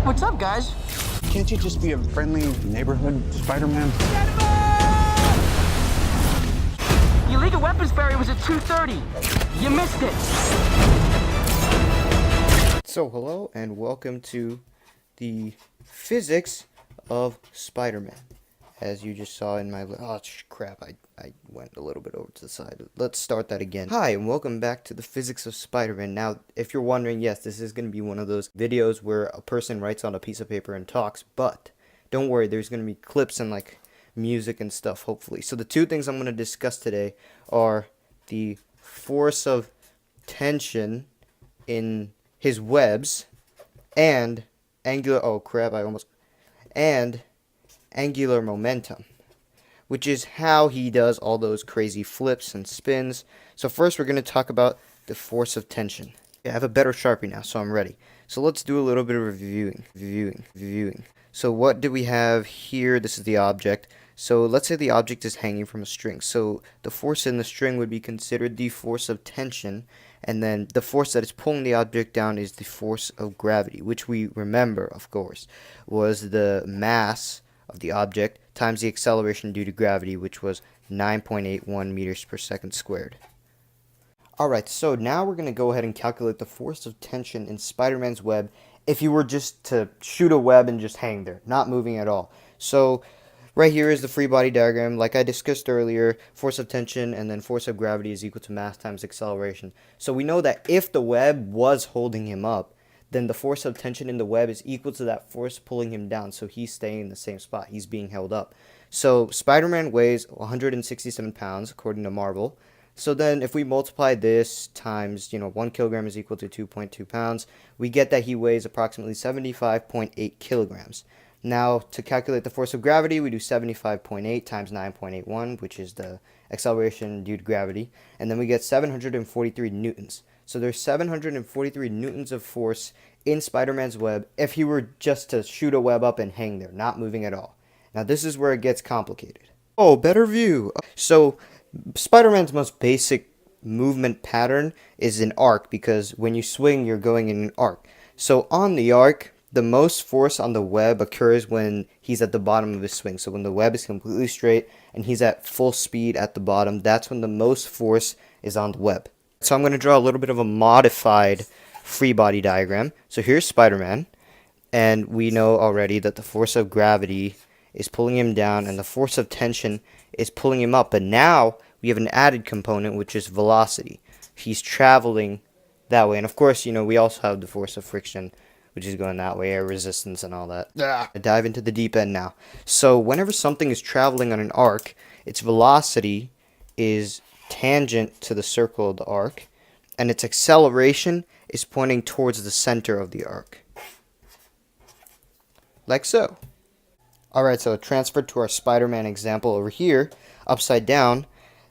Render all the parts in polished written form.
What's up, guys? Can't you just be a friendly neighborhood Spider-Man? The illegal weapons barrier was at 2:30. You missed it. So hello and welcome to the physics of Spider-Man. As you just saw in my... Oh, crap, I went a little bit over to the side. Let's start that again. Hi, and welcome back to the physics of Spider-Man. Now, if you're wondering, yes, this is going to be one of those videos where a person writes on a piece of paper and talks, but don't worry, there's going to be clips and, like, music and stuff, hopefully. So the two things I'm going to discuss today are the force of tension in his webs and angular... Oh, crap, and angular momentum, which is how he does all those crazy flips and spins. So first we're going to talk about the force of tension. I have a better Sharpie now, so I'm ready. So let's do a little bit of reviewing. So what do we have here? This is the object. So let's say the object is hanging from a string. So the force in the string would be considered the force of tension, and then the force that is pulling the object down is the force of gravity, which we remember, of course, was the mass of the object times the acceleration due to gravity, which was 9.81 meters per second squared. Alright, so now we're going to go ahead and calculate the force of tension in Spider-Man's web if you were just to shoot a web and just hang there, not moving at all. So right here is the free body diagram. Like I discussed earlier, force of tension and then force of gravity is equal to mass times acceleration. So we know that if the web was holding him up, then the force of tension in the web is equal to that force pulling him down. So he's staying in the same spot. He's being held up. So Spider-Man weighs 167 pounds, according to Marvel. So then if we multiply this times, 1 kilogram is equal to 2.2 pounds, we get that he weighs approximately 75.8 kilograms. Now, to calculate the force of gravity, we do 75.8 times 9.81, which is the acceleration due to gravity. And then we get 743 newtons. So there's 743 newtons of force in Spider-Man's web if he were just to shoot a web up and hang there, not moving at all. Now this is where it gets complicated. Oh, better view. So Spider-Man's most basic movement pattern is an arc, because when you swing, you're going in an arc. So on the arc, the most force on the web occurs when he's at the bottom of his swing. So when the web is completely straight and he's at full speed at the bottom, that's when the most force is on the web. So I'm going to draw a little bit of a modified free body diagram. So here's Spider-Man, and we know already that the force of gravity is pulling him down and the force of tension is pulling him up. But now we have an added component, which is velocity. He's traveling that way. And of course, we also have the force of friction, which is going that way, air resistance and all that. I dive into the deep end now. So whenever something is traveling on an arc, its velocity is tangent to the circle of the arc, and its acceleration is pointing towards the center of the arc. Like so. Alright, so transferred to our Spider-Man example over here, upside down,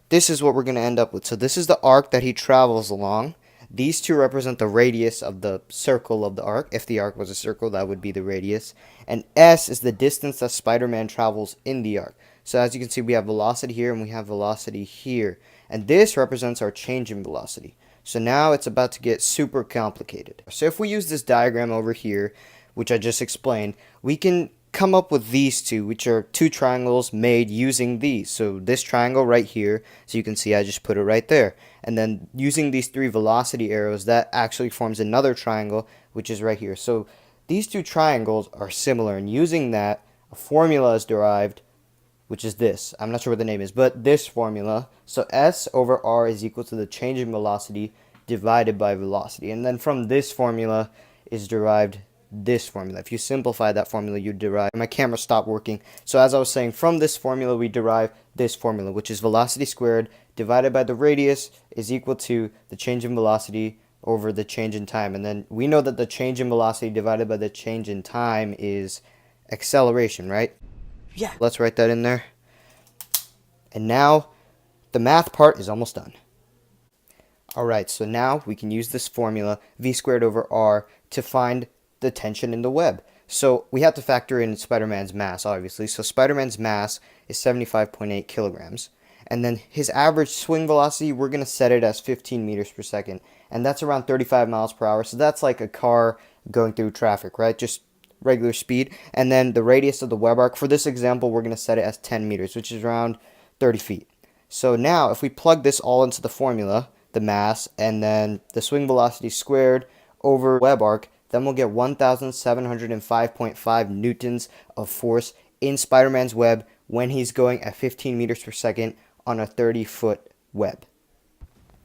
this is what we're going to end up with. So this is the arc that he travels along. These two represent the radius of the circle of the arc. If the arc was a circle, that would be the radius. And S is the distance that Spider-Man travels in the arc. So as you can see, we have velocity here and we have velocity here. And this represents our change in velocity. So now it's about to get super complicated. So if we use this diagram over here, which I just explained, we can come up with these two, which are two triangles made using these. So this triangle right here, so you can see I just put it right there. And then using these three velocity arrows, that actually forms another triangle, which is right here. So these two triangles are similar, and using that, a formula is derived, which is this. I'm not sure what the name is, but this formula. So S over R is equal to the change in velocity divided by velocity. And then from this formula is derived this formula. If you simplify that formula, you derive... My camera stopped working. So as I was saying, from this formula, we derive this formula, which is velocity squared divided by the radius is equal to the change in velocity over the change in time. And then we know that the change in velocity divided by the change in time is acceleration, right? Yeah. Let's write that in there. And now the math part is almost done. Alright, so now we can use this formula, v squared over r, to find the tension in the web. So we have to factor in Spider-Man's mass, obviously. So Spider-Man's mass is 75.8 kilograms. And then his average swing velocity, we're going to set it as 15 meters per second. And that's around 35 miles per hour. So that's like a car going through traffic, right? Just regular speed, and then the radius of the web arc. For this example, we're going to set it as 10 meters, which is around 30 feet. So now, if we plug this all into the formula, the mass, and then the swing velocity squared over web arc, then we'll get 1,705.5 newtons of force in Spider-Man's web when he's going at 15 meters per second on a 30-foot web.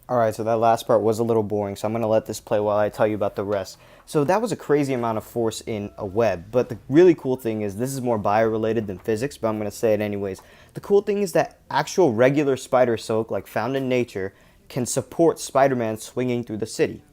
Alright, so that last part was a little boring, so I'm going to let this play while I tell you about the rest. So that was a crazy amount of force in a web, but the really cool thing is, this is more bio-related than physics, but I'm going to say it anyways. The cool thing is that actual regular spider silk, like found in nature, can support Spider-Man swinging through the city.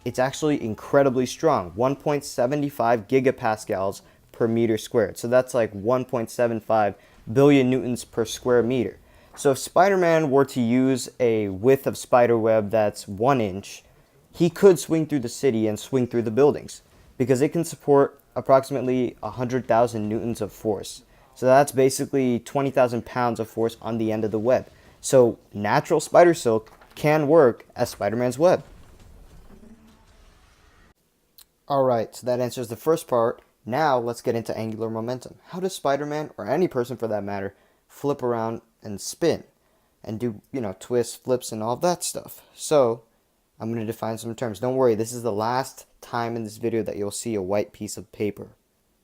It's actually incredibly strong, 1.75 gigapascals per meter squared. So that's like 1.75 billion newtons per square meter. So if Spider-Man were to use a width of spider web that's 1 inch, he could swing through the city and swing through the buildings because it can support approximately 100,000 newtons of force. So that's basically 20,000 pounds of force on the end of the web. So natural spider silk can work as Spider-Man's web. Alright, so that answers the first part. Now let's get into angular momentum. How does Spider-Man, or any person for that matter, flip around and spin and do, twists, flips, and all that stuff? So I'm going to define some terms. Don't worry, this is the last time in this video that you'll see a white piece of paper,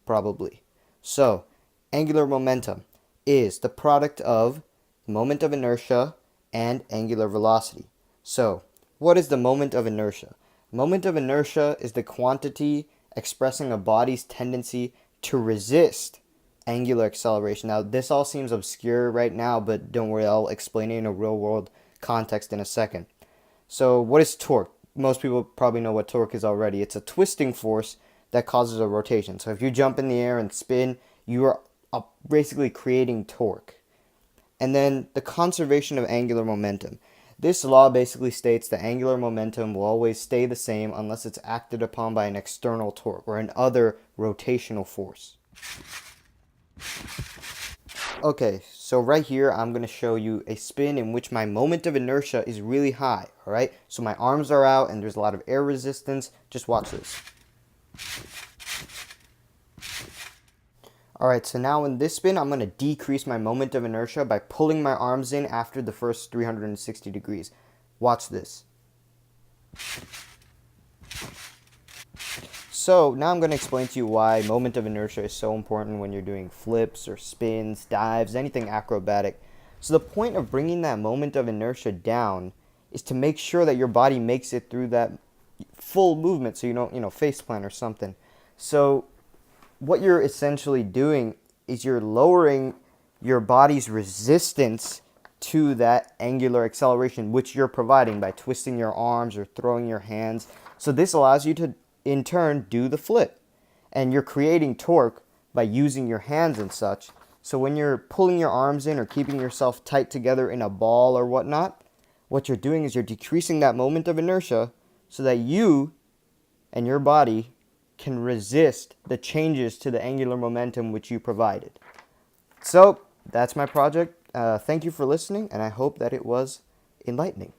probably. So angular momentum is the product of moment of inertia and angular velocity. So what is the moment of inertia? Moment of inertia is the quantity expressing a body's tendency to resist angular acceleration. Now, this all seems obscure right now, but don't worry, I'll explain it in a real-world context in a second. So, what is torque? Most people probably know what torque is already. It's a twisting force that causes a rotation. So, if you jump in the air and spin, you are basically creating torque. And then, the conservation of angular momentum. This law basically states that angular momentum will always stay the same unless it's acted upon by an external torque or an other rotational force. Okay, so right here I'm going to show you a spin in which my moment of inertia is really high, alright? So my arms are out and there's a lot of air resistance. Just watch this. Alright, so now in this spin I'm going to decrease my moment of inertia by pulling my arms in after the first 360 degrees. Watch this. So now I'm going to explain to you why moment of inertia is so important when you're doing flips or spins, dives, anything acrobatic. So the point of bringing that moment of inertia down is to make sure that your body makes it through that full movement so you don't, face plant or something. So what you're essentially doing is you're lowering your body's resistance to that angular acceleration, which you're providing by twisting your arms or throwing your hands. So this allows you to in turn do the flip, and you're creating torque by using your hands and such. So when you're pulling your arms in or keeping yourself tight together in a ball or whatnot, what you're doing is you're decreasing that moment of inertia so that you and your body can resist the changes to the angular momentum which you provided. So that's my project. Thank you for listening, and I hope that it was enlightening.